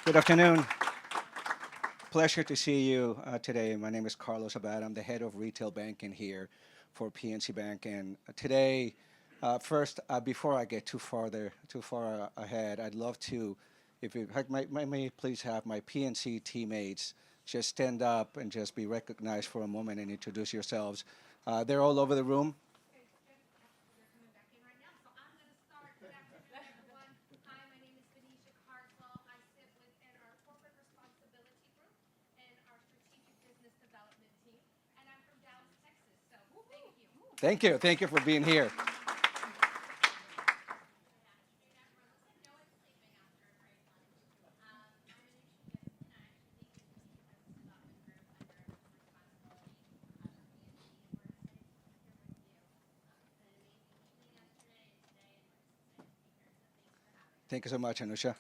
Good afternoon. Pleasure to see you today. My name is Carlos Abad. I'm the head of retail banking here for PNC Bank. And today, first, before I get too far ahead, I'd love to, if you may please have my PNC teammates just stand up and just be recognized for a moment and introduce yourselves. They're all over the room. Thank you. Thank you for being here. Thank you so much, Anusha.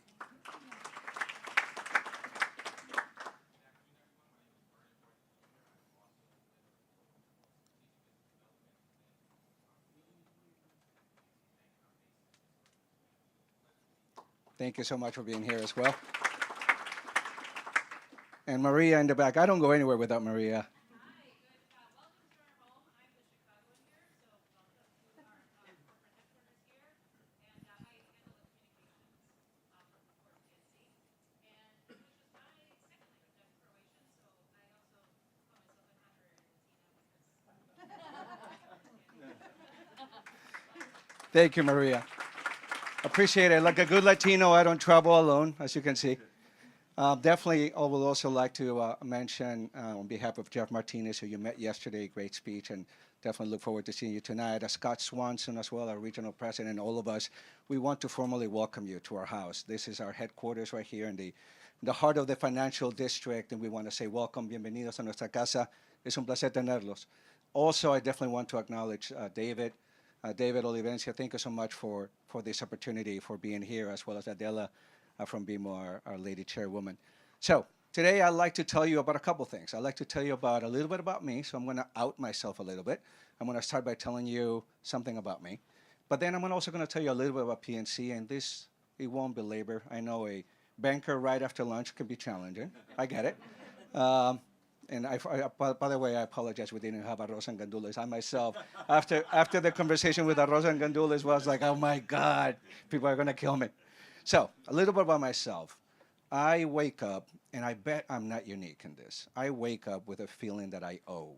Thank you so much for being here as well. And Maria in the back. I don't go anywhere without Maria. Thank you, Maria. Appreciate it. Like a good Latino, I don't travel alone, as you can see. Definitely, I would also like to mention on behalf of Jeff Martinez, who you met yesterday, great speech, and definitely look forward to seeing you tonight. Scott Swanson as well, our regional president, and all of us, we want to formally welcome you to our house. This is our headquarters right here in the heart of the financial district, and we want to say welcome, bienvenidos a nuestra casa. Es un placer tenerlos. Also, I definitely want to acknowledge David. David Olivencia, thank you so much for this opportunity, for being here, as well as Adela from BMO, our lady chairwoman. So today I'd like to tell you about a couple things. I'd like to tell you about a little bit about me, so I'm going to out myself a little bit. I'm going to start by telling you something about me. But then I'm also going to tell you a little bit about PNC, and this, it won't belabor. I know a banker right after lunch can be challenging. I get it. Um, and by the way, I apologize we didn't have arroz and gandules. I myself, after the conversation with arroz and gandules, was like, oh my God, people are going to kill me. So, a little bit about myself. I wake up, and I bet I'm not unique in this. I wake up with a feeling that I owe.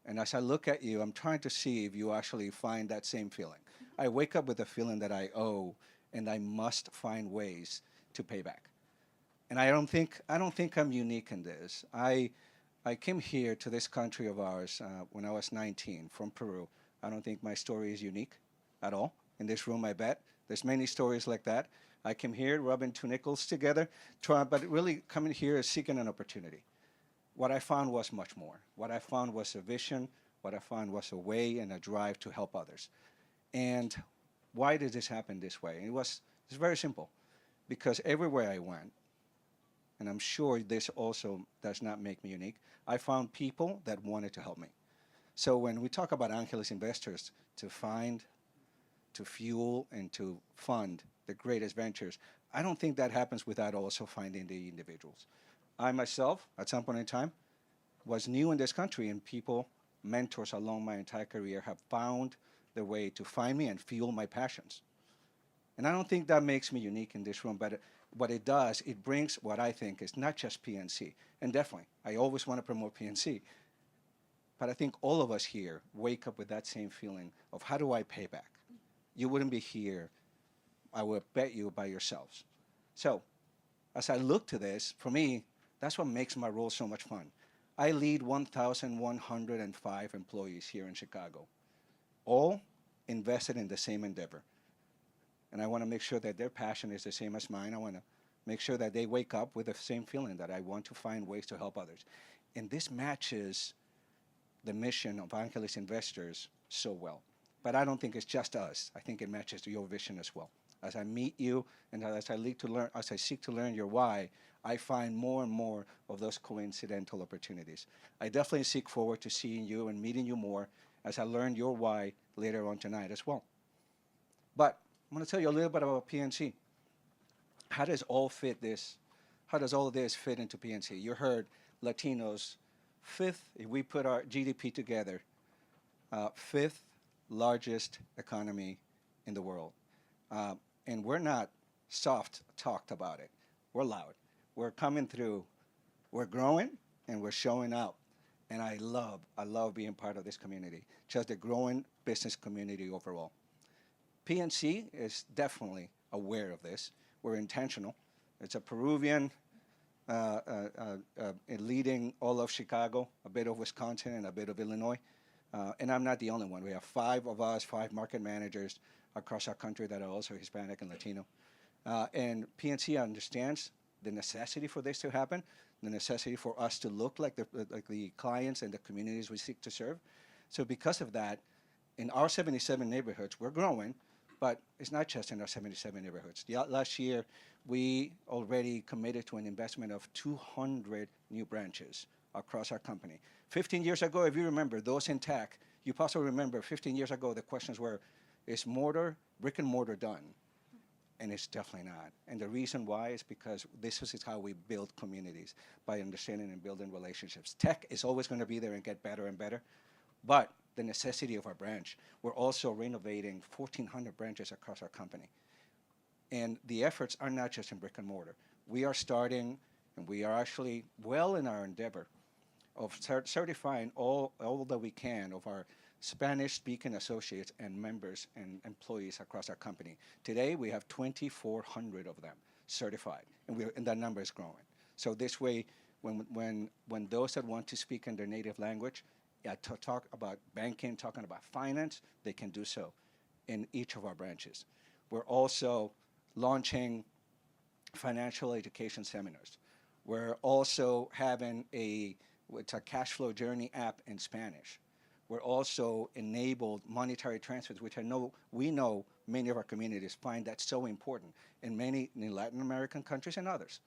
And as I look at you, I'm trying to see if you actually find that same feeling. I wake up with a feeling that I owe, and I must find ways to pay back. And I don't think I'm unique in this. I came here to this country of ours when I was 19 from Peru. I don't think my story is unique at all. In this room, I bet there's many stories like that. I came here rubbing two nickels together, but really coming here is seeking an opportunity. What I found was much more. What I found was a vision. What I found was a way and a drive to help others. And why did this happen this way? It's very simple. Because everywhere I went, and I'm sure this also does not make me unique, I found people that wanted to help me. So when we talk about Angeles investors to find, to fuel, and to fund the greatest ventures, I don't think that happens without also finding the individuals. I myself, at some point in time, was new in this country, and people, mentors along my entire career, have found the way to find me and fuel my passions. And I don't think that makes me unique in this room, but what it does, it brings what I think is not just PNC, and definitely, I always want to promote PNC, but I think all of us here wake up with that same feeling of how do I pay back? You wouldn't be here, I would bet you, by yourselves. So as I look to this, for me, that's what makes my role so much fun. I lead 1,105 employees here in Chicago, all invested in the same endeavor. And I want to make sure that their passion is the same as mine. I want to make sure that they wake up with the same feeling that I want to find ways to help others. And this matches the mission of Angeles Investors so well. But I don't think it's just us. I think it matches your vision as well. As I meet you and as I seek to learn your why, I find more and more of those coincidental opportunities. I definitely seek forward to seeing you and meeting you more as I learn your why later on tonight as well. But I'm going to tell you a little bit about PNC. How does all fit this? how does all of this fit into PNC? You heard Latinos, fifth, if we put our GDP together, fifth largest economy in the world. Uh, and we're not soft talked about it. We're loud. We're coming through. We're growing and we're showing up. And I love being part of this community, just the growing business community overall. PNC is definitely aware of this. We're intentional. It's a Peruvian leading all of Chicago, a bit of Wisconsin, and a bit of Illinois. And I'm not the only one. We have five of us, five market managers across our country that are also Hispanic and Latino. And PNC understands the necessity for this to happen, the necessity for us to look like the clients and the communities we seek to serve. So because of that, in our 77 neighborhoods, we're growing, but it's not just in our 77 neighborhoods. Last year, we already committed to an investment of 200 new branches across our company. 15 years ago, if you remember, those in tech, you possibly remember 15 years ago, the questions were, is brick and mortar done? And it's definitely not. And the reason why is because this is how we build communities, by understanding and building relationships. Tech is always going to be there and get better and better, but the necessity of our branch. We're also renovating 1,400 branches across our company. And the efforts are not just in brick and mortar. We are starting, and we are actually well in our endeavor of certifying all that we can of our Spanish-speaking associates and members and employees across our company. Today, we have 2,400 of them certified, and that number is growing. So this way, when those that want to speak in their native language, to talk about banking, talking about finance, they can do so in each of our branches. We're also launching financial education seminars. We're also having it's a cash flow journey app in Spanish. We're also enabled monetary transfers, which we know many of our communities find that so important in many Latin American countries and others.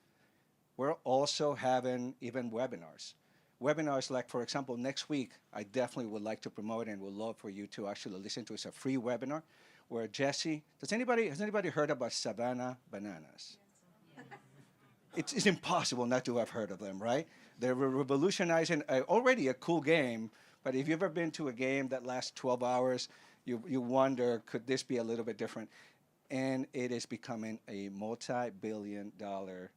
We're also having even webinars. Webinars like, for example, next week, I definitely would like to promote and would love for you to actually listen to. It's a free webinar where Jesse, has anybody heard about Savannah bananas? It's impossible not to have heard of them, right? They're revolutionizing already a cool game, but if you've ever been to a game that lasts 12 hours, you wonder, could this be a little bit different? And it is becoming a multi-billion-dollar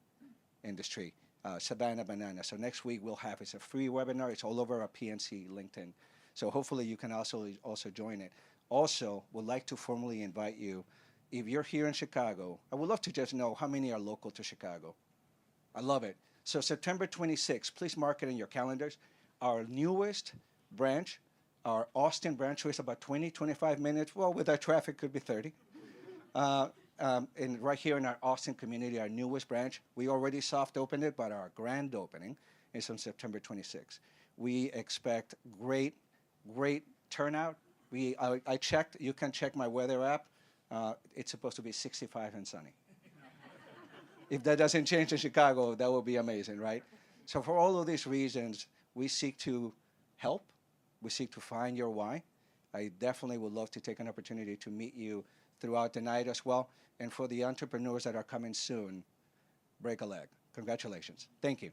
industry, Savannah Banana. So next week it's a free webinar. It's all over our PNC LinkedIn. So hopefully you can also join it. Also, would like to formally invite you, if you're here in Chicago, I would love to just know how many are local to Chicago. I love it. So September 26th, please mark it in your calendars. Our newest branch, our Austin branch, is about 20, 25 minutes. Well, with our traffic, could be 30. And right here in our Austin community, our newest branch, we already soft opened it, but our grand opening is on September 26th. We expect great turnout. I checked. You can check my weather app. It's supposed to be 65 and sunny. If that doesn't change in Chicago, that would be amazing, right? So for all of these reasons, we seek to help. We seek to find your why. I definitely would love to take an opportunity to meet you throughout the night as well. And for the entrepreneurs that are coming soon, break a leg. Congratulations. Thank you.